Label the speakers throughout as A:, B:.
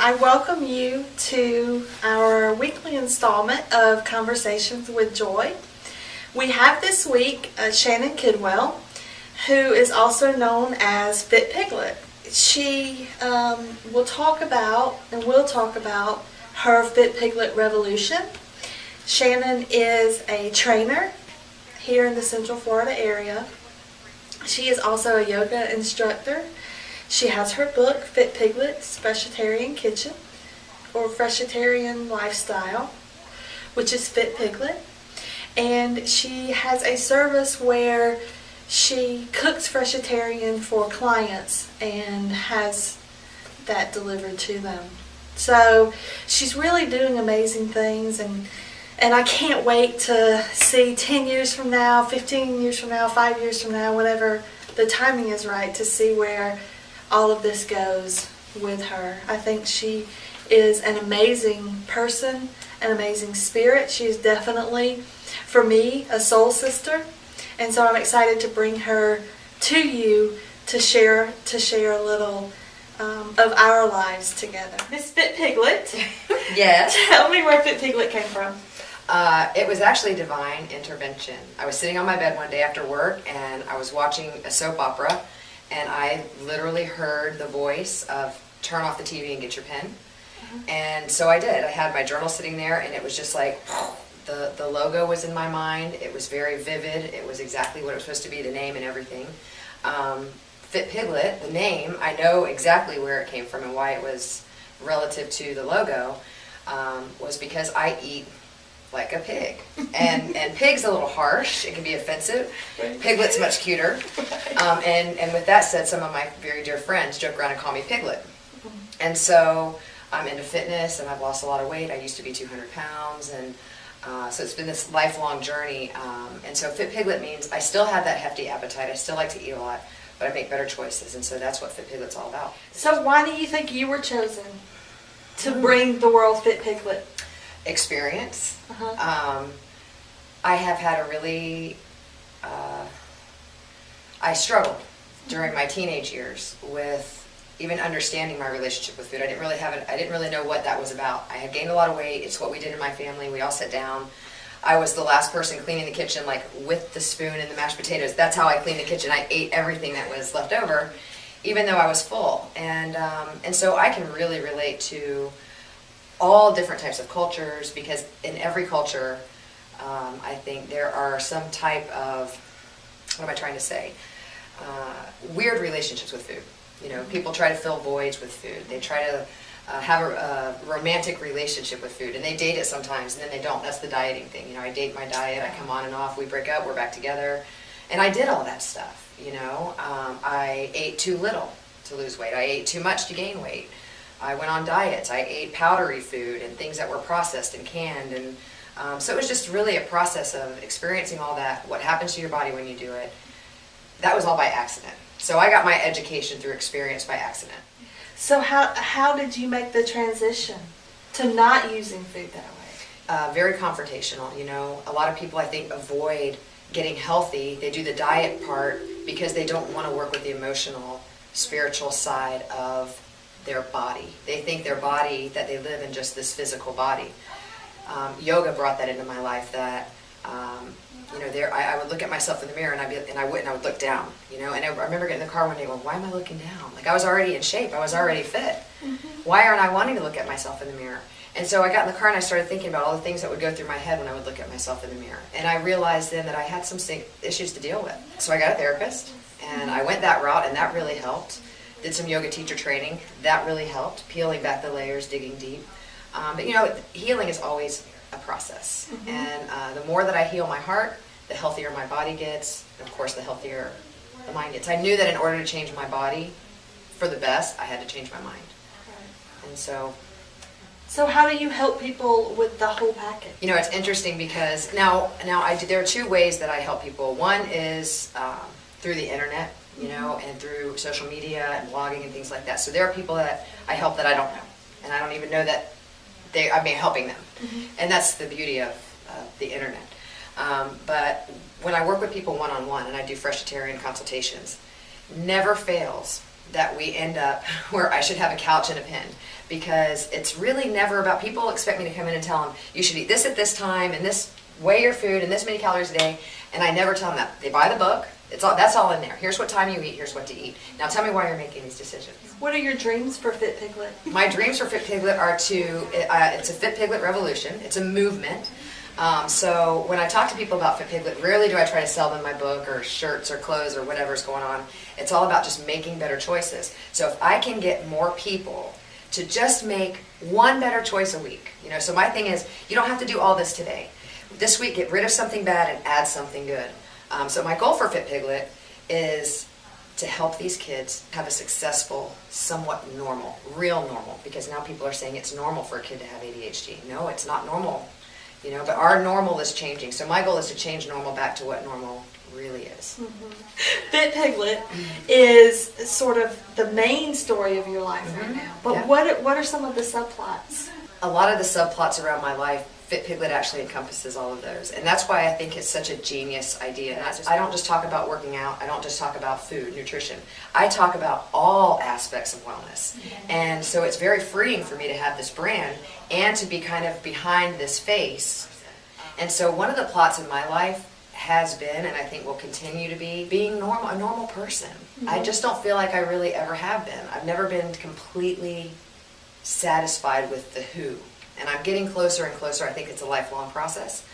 A: I welcome you to our weekly installment of Conversations with Joy. We have this week Shannon Kidwell, who is also known as Fit Piglet. She will talk about her Fit Piglet revolution. Shannon is a trainer here in the Central Florida area. She is also a yoga instructor. She has her book, Fit Piglet's Freshitarian Kitchen, or Freshitarian Lifestyle, which is Fit Piglet. And she has a service where she cooks Freshitarian for clients and has that delivered to them. So she's really doing amazing things, and I can't wait to see 10 years from now, 15 years from now, 5 years from now, whatever the timing is right, to see where all of this goes with her. I think she is an amazing person, an amazing spirit. She is definitely, for me, a soul sister. And so I'm excited to bring her to you to share a little of our lives together. Miss Fit Piglet.
B: Yes.
A: Tell me where Fit Piglet came from.
B: It was actually divine intervention. I was sitting on my bed one day after work, and I was watching a soap opera, and I literally heard the voice of turn off the TV and get your pen. And so I did. I had my journal sitting there, and it was just like the logo was in my mind. It was very vivid. It was exactly what it was supposed to be, the name and everything. Fit Piglet, the name, I know exactly where it came from and why it was relative to the logo, was because I eat like a pig. And pig's a little harsh. It can be offensive. Piglet's much cuter. And with that said, some of my very dear friends joke around and call me Piglet. And so I'm into fitness, and I've lost a lot of weight. I used to be 200 pounds, and so it's been this lifelong journey. And so Fit Piglet means I still have that hefty appetite. I still like to eat a lot, but I make better choices. And so that's what Fit Piglet's all about.
A: So why do you think you were chosen to bring the world Fit Piglet?
B: Experience. I have had a really, I struggled during my teenage years with even understanding my relationship with food. I didn't really know what that was about. I had gained a lot of weight. It's what we did in my family. We all sat down. I was the last person cleaning the kitchen, like with the spoon and the mashed potatoes. That's how I cleaned the kitchen. I ate everything that was left over, even though I was full. And so I can really relate to all different types of cultures, because in every culture, I think there are some type of, what am I trying to say, weird relationships with food. You know, people try to fill voids with food. They try to have a romantic relationship with food, and they date it sometimes, and then they don't. That's the dieting thing. You know, I date my diet, I come on and off, we break up, we're back together. And I did all that stuff, you know. I ate too little to lose weight. I ate too much to gain weight. I went on diets. I ate powdery food and things that were processed and canned. And so it was just really a process of experiencing all that, what happens to your body when you do it. That was all by accident. So I got my education through experience by accident.
A: So how did you make the transition to not using food that way?
B: Very confrontational. You know, a lot of people, I think, avoid getting healthy. They do the diet part because they don't want to work with the emotional, spiritual side of their body. They think their body, that they live in just this physical body. Yoga brought that into my life, that you know, I would look at myself in the mirror, and I would look down, you know. And I remember getting in the car one day going, why am I looking down? Like, I was already in shape, I was already fit. Why aren't I wanting to look at myself in the mirror? And so I got in the car and I started thinking about all the things that would go through my head when I would look at myself in the mirror. And I realized then that I had some issues to deal with. So I got a therapist, and I went that route, and that really helped. Did some yoga teacher training. That really helped, peeling back the layers, digging deep. But you know, healing is always a process. And the more that I heal my heart, the healthier my body gets. And of course, the healthier the mind gets. I knew that in order to change my body for the best, I had to change my mind. And so
A: how do you help people with the whole package?
B: You know, it's interesting because now there are two ways that I help people. One is through the internet, you know, and through social media and blogging and things like that. So there are people that I help that I don't know, and I don't even know that I'm helping them. And that's the beauty of the internet. But when I work with people one-on-one, and I do Freshitarian consultations, never fails that we end up where I should have a couch and a pen, because it's really never about, people expect me to come in and tell them, you should eat this at this time, and this, weigh your food, and this many calories a day, and I never tell them that. They buy the book, that's all in there. Here's what time you eat, here's what to eat. Now tell me why you're making these decisions.
A: What are your dreams for Fit Piglet?
B: My dreams for Fit Piglet are it's a Fit Piglet revolution. It's a movement. So when I talk to people about Fit Piglet, rarely do I try to sell them my book or shirts or clothes or whatever's going on. It's all about just making better choices. So if I can get more people to just make one better choice a week, so my thing is, you don't have to do all this today. This week, get rid of something bad and add something good. So my goal for Fit Piglet is to help these kids have a successful, somewhat normal, real normal, because now people are saying it's normal for a kid to have ADHD. No, it's not normal, but our normal is changing. So my goal is to change normal back to what normal really is.
A: Mm-hmm. Fit Piglet is sort of the main story of your life right now. But
B: yeah.
A: what are some of the subplots?
B: A lot of the subplots around my life, Fit Piglet actually encompasses all of those. And that's why I think it's such a genius idea. I don't just talk about working out. I don't just talk about food, nutrition. I talk about all aspects of wellness. And so it's very freeing for me to have this brand and to be kind of behind this face. And so one of the plots in my life has been, and I think will continue to be, being a normal person. Mm-hmm. I just don't feel like I really ever have been. I've never been completely satisfied with the who. And I'm getting closer and closer. I think it's a lifelong process.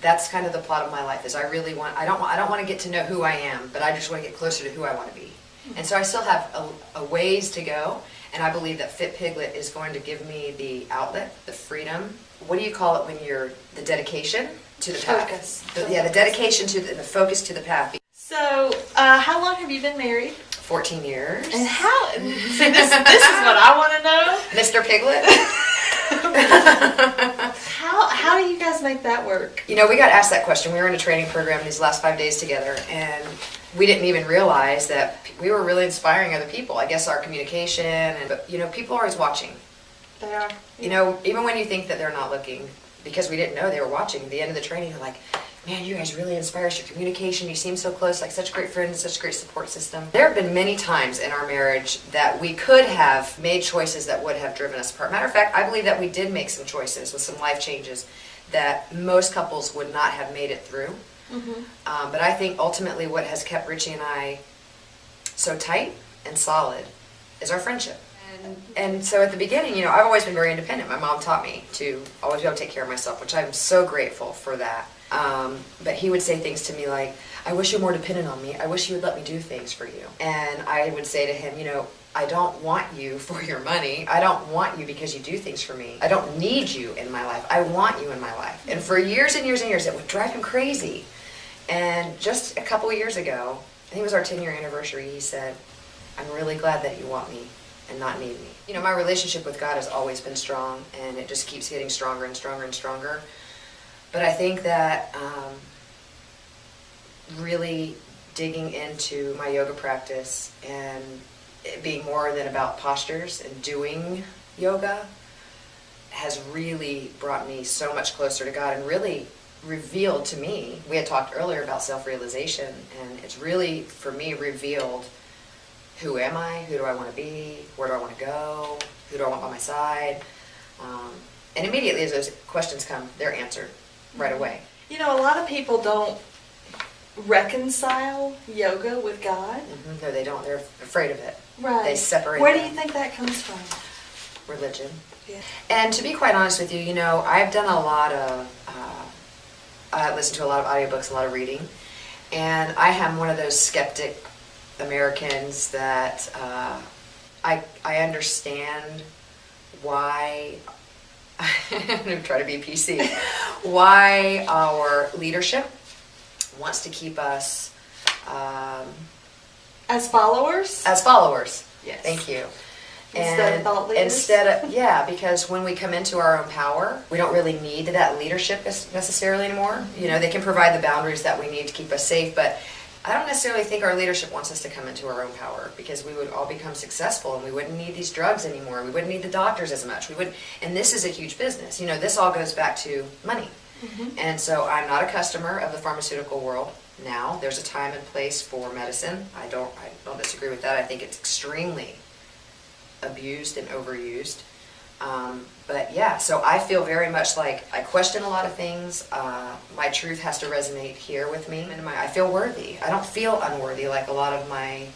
B: That's kind of the plot of my life. Is I don't want to get to know who I am, but I just want to get closer to who I want to be. And so I still have a ways to go. And I believe that Fit Piglet is going to give me the outlet, the freedom. What do you call it when you're the dedication to the path?
A: Focus.
B: The dedication to the focus to the path.
A: So, how long have you been married?
B: 14 years.
A: And how? See, this is what I want to know.
B: Mr. Piglet.
A: How do you guys make that work?
B: We got asked that question. We were in a training program these last 5 days together, and we didn't even realize that we were really inspiring other people. I guess our communication, but people are always watching.
A: They are.
B: Even when you think that they're not looking, because we didn't know they were watching. At the end of the training, they're like, man, you guys really inspire us. Your communication, you seem so close, like such great friends, such a great support system. There have been many times in our marriage that we could have made choices that would have driven us apart. Matter of fact, I believe that we did make some choices with some life changes that most couples would not have made it through. Mm-hmm. But I think ultimately what has kept Richie and I so tight and solid is our friendship. And so at the beginning, I've always been very independent. My mom taught me to always be able to take care of myself, which I'm so grateful for that. But he would say things to me like, I wish you were more dependent on me. I wish you would let me do things for you. And I would say to him, I don't want you for your money. I don't want you because you do things for me. I don't need you in my life. I want you in my life. And for years and years and years, it would drive him crazy. And just a couple of years ago, I think it was our 10-year anniversary, he said, I'm really glad that you want me and not need me. My relationship with God has always been strong, and it just keeps getting stronger and stronger and stronger. But I think that really digging into my yoga practice and it being more than about postures and doing yoga has really brought me so much closer to God and really revealed to me, we had talked earlier about self-realization, and it's really, for me, revealed who am I, who do I want to be, where do I want to go, who do I want by my side. And immediately as those questions come, they're answered right away.
A: A lot of people don't reconcile yoga with God.
B: Mm-hmm. No, they don't. They're afraid of it.
A: Right.
B: They separate
A: Where
B: them.
A: do you think that comes from?
B: Religion.
A: Yeah.
B: And to be quite honest with you, I've done a lot of, I listen to a lot of audiobooks, a lot of reading, and I am one of those skeptic Americans that I understand why, I'm going to try to be PC, why our leadership wants to keep us
A: as followers?
B: As followers.
A: Yes.
B: Thank you.
A: Instead of thought leaders?
B: Because when we come into our own power, we don't really need that leadership necessarily anymore. They can provide the boundaries that we need to keep us safe, but I don't necessarily think our leadership wants us to come into our own power, because we would all become successful and we wouldn't need these drugs anymore. We wouldn't need the doctors as much. And this is a huge business. This all goes back to money. Mm-hmm. And so I'm not a customer of the pharmaceutical world. now. There's a time and place for medicine. I don't disagree with that. I think it's extremely abused and overused. But yeah, so I feel very much like I question a lot of things. My truth has to resonate here with me. And I feel worthy. I don't feel unworthy like a lot of my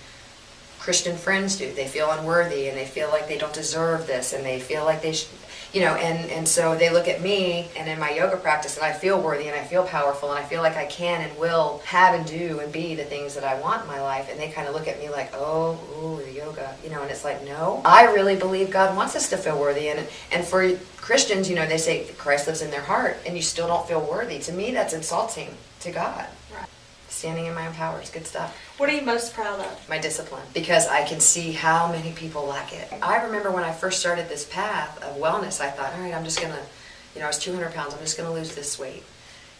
B: Christian friends do. They feel unworthy and they feel like they don't deserve this and they feel like they should, and so they look at me and in my yoga practice and I feel worthy and I feel powerful and I feel like I can and will have and do and be the things that I want in my life, and they kind of look at me like, oh, ooh, the yoga, and it's like, no, I really believe God wants us to feel worthy, and for Christians, they say Christ lives in their heart and you still don't feel worthy. To me, that's insulting to God.
A: Right.
B: Standing in my own power is good stuff.
A: What are you most proud of?
B: My discipline, because I can see how many people lack it. I remember when I first started this path of wellness, I thought, all right, I'm just going to, I was 200 pounds, I'm just going to lose this weight.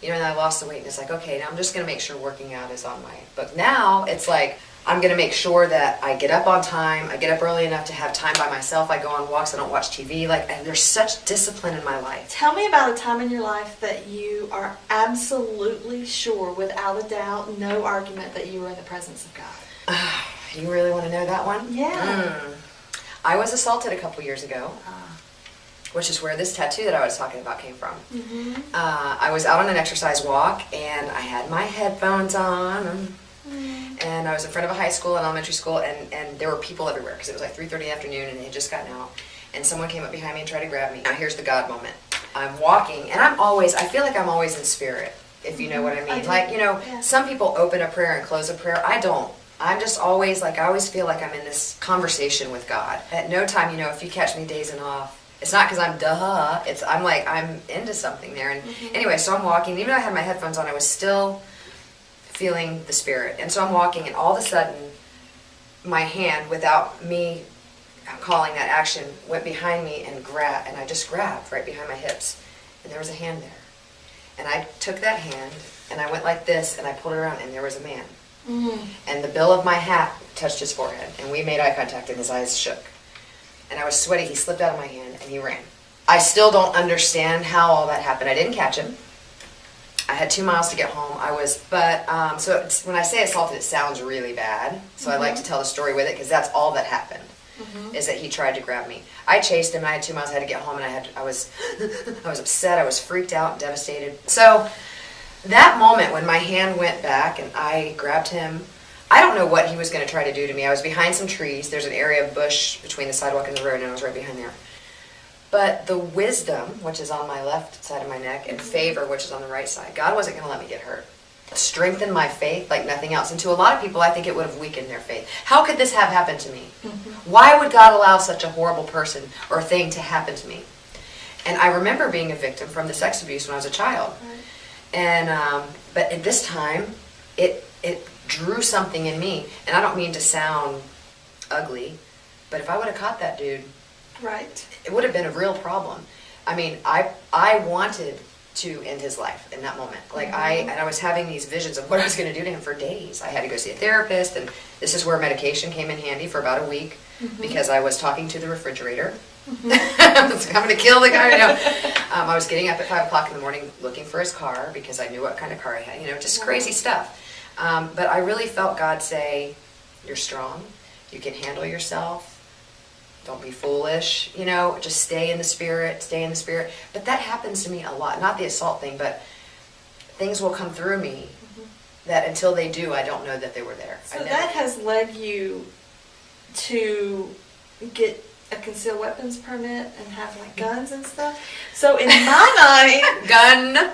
B: And I lost the weight, and it's like, okay, now I'm just going to make sure working out is on my, but now it's like, I'm going to make sure that I get up on time, I get up early enough to have time by myself, I go on walks, I don't watch TV, and there's such discipline in my life.
A: Tell me about a time in your life that you are absolutely sure, without a doubt, no argument, that you were in the presence of God.
B: You really want to know that one?
A: Yeah.
B: I was assaulted a couple years ago, which is where this tattoo that I was talking about came from.
A: Mm-hmm.
B: I was out on an exercise walk, and I had my headphones on, and I was in front of a high school and elementary school, and there were people everywhere because it was like 3:30 in the afternoon and they had just gotten out, and someone came up behind me and tried to grab me. Now here's the God moment. I'm walking, and I feel like I'm always in spirit, if you know what I mean.
A: Yeah.
B: Some people open a prayer and close a prayer. I don't. I'm just always I always feel like I'm in this conversation with God. At no time, if you catch me dazing off, it's not because I'm into something there. And anyway, so I'm walking. Even though I had my headphones on, I was still feeling the spirit. And so I'm walking, and all of a sudden, my hand, without me calling that action, went behind me and I just grabbed right behind my hips. And there was a hand there. And I took that hand, and I went like this, and I pulled it around, and there was a man. Mm-hmm. And the bill of my hat touched his forehead, and we made eye contact, and his eyes shook. And I was sweaty. He slipped out of my hand, and he ran. I still don't understand how all that happened. I didn't catch him. I had 2 miles to get home. So when I say assaulted, it sounds really bad. So I like to tell the story with it because that's all that happened, is that he tried to grab me. I chased him, and I had 2 miles. I had to get home, and I was upset. I was freaked out and devastated. So that moment when my hand went back and I grabbed him, I don't know what he was going to try to do to me. I was behind some trees. There's an area of bush between the sidewalk and the road, and I was right behind there. But the wisdom, which is on my left side of my neck, and favor, which is on the right side, God wasn't going to let me get hurt. Strengthened my faith like nothing else. And to a lot of people, I think it would have weakened their faith. How could this have happened to me? Why would God allow such a horrible person or thing to happen to me? And I remember being a victim from the sex abuse when I was a child. Right. And but at this time, it drew something in me. And I don't mean to sound ugly, but if I would have caught that dude,
A: right,
B: it would have been a real problem. I mean, I wanted to end his life in that moment. I was having these visions of what I was going to do to him for days. I had to go see a therapist, and this is where medication came in handy for about a week because I was talking to the refrigerator. I was like, I'm going to kill the guy now. I was getting up at 5 o'clock in the morning looking for his car because I knew what kind of car he had. Just crazy stuff. But I really felt God say, you're strong. You can handle yourself. Don't be foolish, just stay in the spirit, But that happens to me a lot. Not the assault thing, but things will come through me that until they do, I don't know that they were there.
A: So that has led you to get a concealed weapons permit and have guns and stuff. So in my mind...
B: Gun.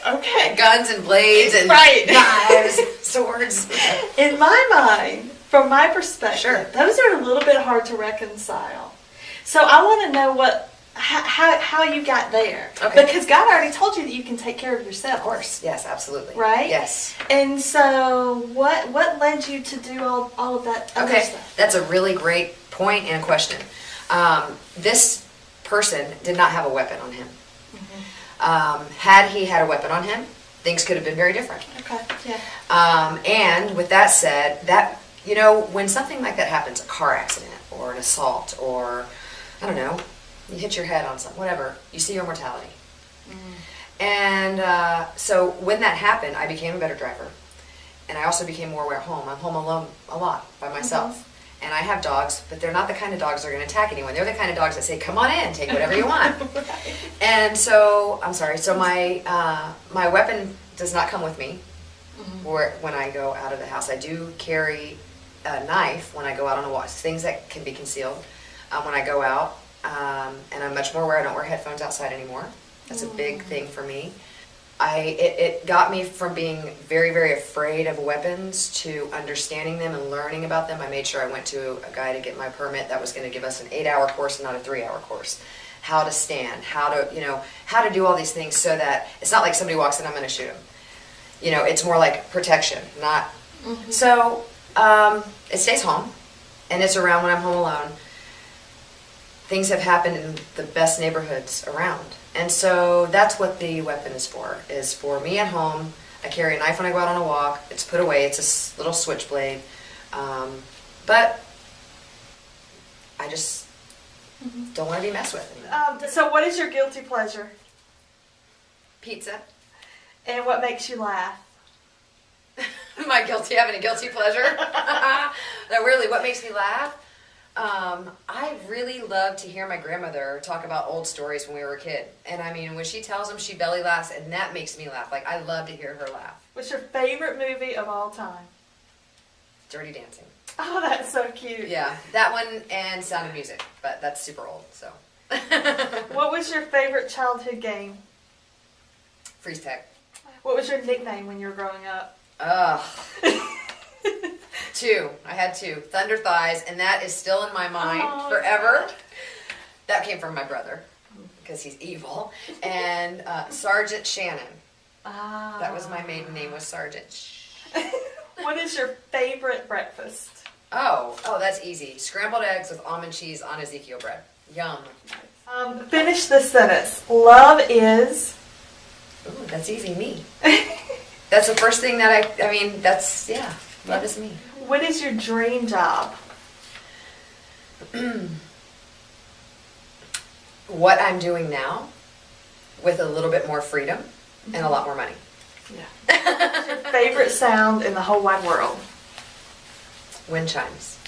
A: Okay.
B: Guns and blades and knives, swords.
A: In my mind... From my perspective,
B: sure,
A: those are a little bit hard to reconcile. So I want to know how you got there.
B: Okay.
A: Because God already told you that you can take care of yourself.
B: Of course, yes, absolutely.
A: Right?
B: Yes.
A: And so what led you to do all of that other stuff?
B: That's a really great point and question. This person did not have a weapon on him. Had he had a weapon on him, things could have been very different.
A: Okay, yeah.
B: And with that said, when something like that happens, a car accident or an assault or, I don't know, you hit your head on something, whatever, you see your mortality. And so when that happened, I became a better driver. and I also became more aware at home. I'm home alone a lot by myself. And I have dogs, but they're not the kind of dogs that are going to attack anyone. They're the kind of dogs that say, come on in, take whatever you want.
A: Right.
B: And so, I'm sorry, so my weapon does not come with me when I go out of the house. I do carry a knife when I go out on a walk, things that can be concealed when I go out. And I'm much more aware. I don't wear headphones outside anymore. That's a big thing for me. It got me from being very, very afraid of weapons to understanding them and learning about them. I made sure I went to a guy to get my permit that was going to give us an 8-hour course and not a 3-hour course. How to stand, how to do all these things so that it's not like somebody walks in, I'm going to shoot them. It's more like protection, not. So it stays home, and it's around when I'm home alone. Things have happened in the best neighborhoods around. And so that's what the weapon is for me at home. I carry a knife when I go out on a walk. It's put away. It's a little switchblade. But I just don't want to be messed with.
A: So what is your guilty pleasure?
B: Pizza.
A: And what makes you laugh?
B: Am I having a guilty pleasure? No, really, what makes me laugh? I really love to hear my grandmother talk about old stories when we were a kid. And I mean, when she tells them, she belly laughs, and that makes me laugh. Like, I love to hear her laugh.
A: What's your favorite movie of all time?
B: Dirty Dancing.
A: Oh, that's so cute.
B: Yeah, that one and Sound of Music, but that's super old, so.
A: What was your favorite childhood game?
B: Freeze tag.
A: What was your nickname when you were growing up?
B: Ugh. Two. I had two. Thunder Thighs, and that is still in my mind forever.
A: God.
B: That came from my brother, because he's evil. And Sergeant Shannon. That was my maiden name, was Sergeant.
A: What is your favorite breakfast?
B: Oh, that's easy. Scrambled eggs with almond cheese on Ezekiel bread. Yum.
A: Finish this sentence. Love is...
B: Ooh, that's easy, me. That's the first thing that that's, yeah, love is me.
A: What is your dream job?
B: What I'm doing now, with a little bit more freedom and a lot more money.
A: Yeah. What's your favorite sound in the whole wide world?
B: Wind chimes.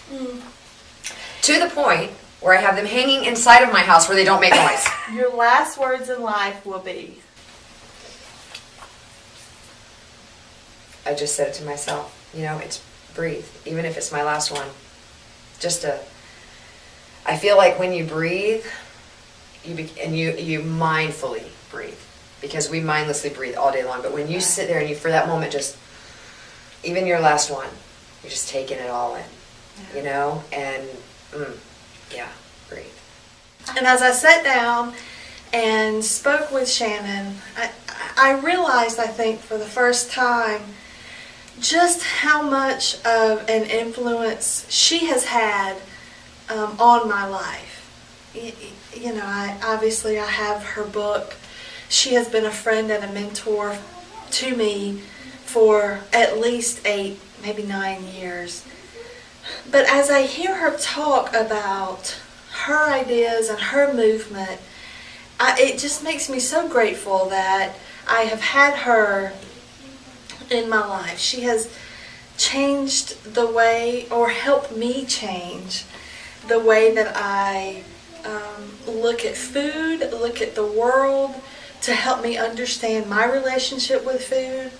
B: To the point where I have them hanging inside of my house where they don't make noise.
A: Your last words in life will be?
B: I just said it to myself. It's breathe. Even if it's my last one. I feel like when you breathe, you mindfully breathe. Because we mindlessly breathe all day long. But when you sit there and you, for that moment, just, even your last one, you're just taking it all in. And, yeah, breathe.
A: And as I sat down and spoke with Shannon, I realized, I think, for the first time, just how much of an influence she has had on my life. Obviously I have her book. She has been a friend and a mentor to me for at least 8, maybe 9 years. But as I hear her talk about her ideas and her movement, it just makes me so grateful that I have had her in my life. She has changed the way, or helped me change the way that I look at food, look at the world, to help me understand my relationship with food.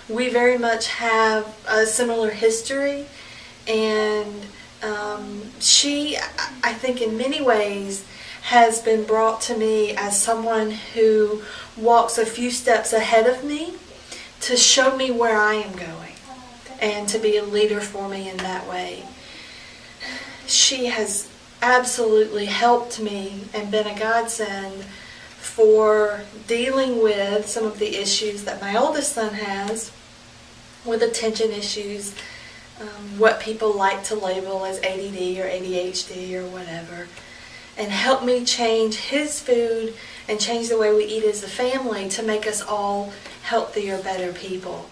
A: We very much have a similar history, and she, I think in many ways, has been brought to me as someone who walks a few steps ahead of me to show me where I am going and to be a leader for me in that way. She has absolutely helped me and been a godsend for dealing with some of the issues that my oldest son has, with attention issues, what people like to label as ADD or ADHD or whatever, and help me change his food and change the way we eat as a family to make us all healthier, better people.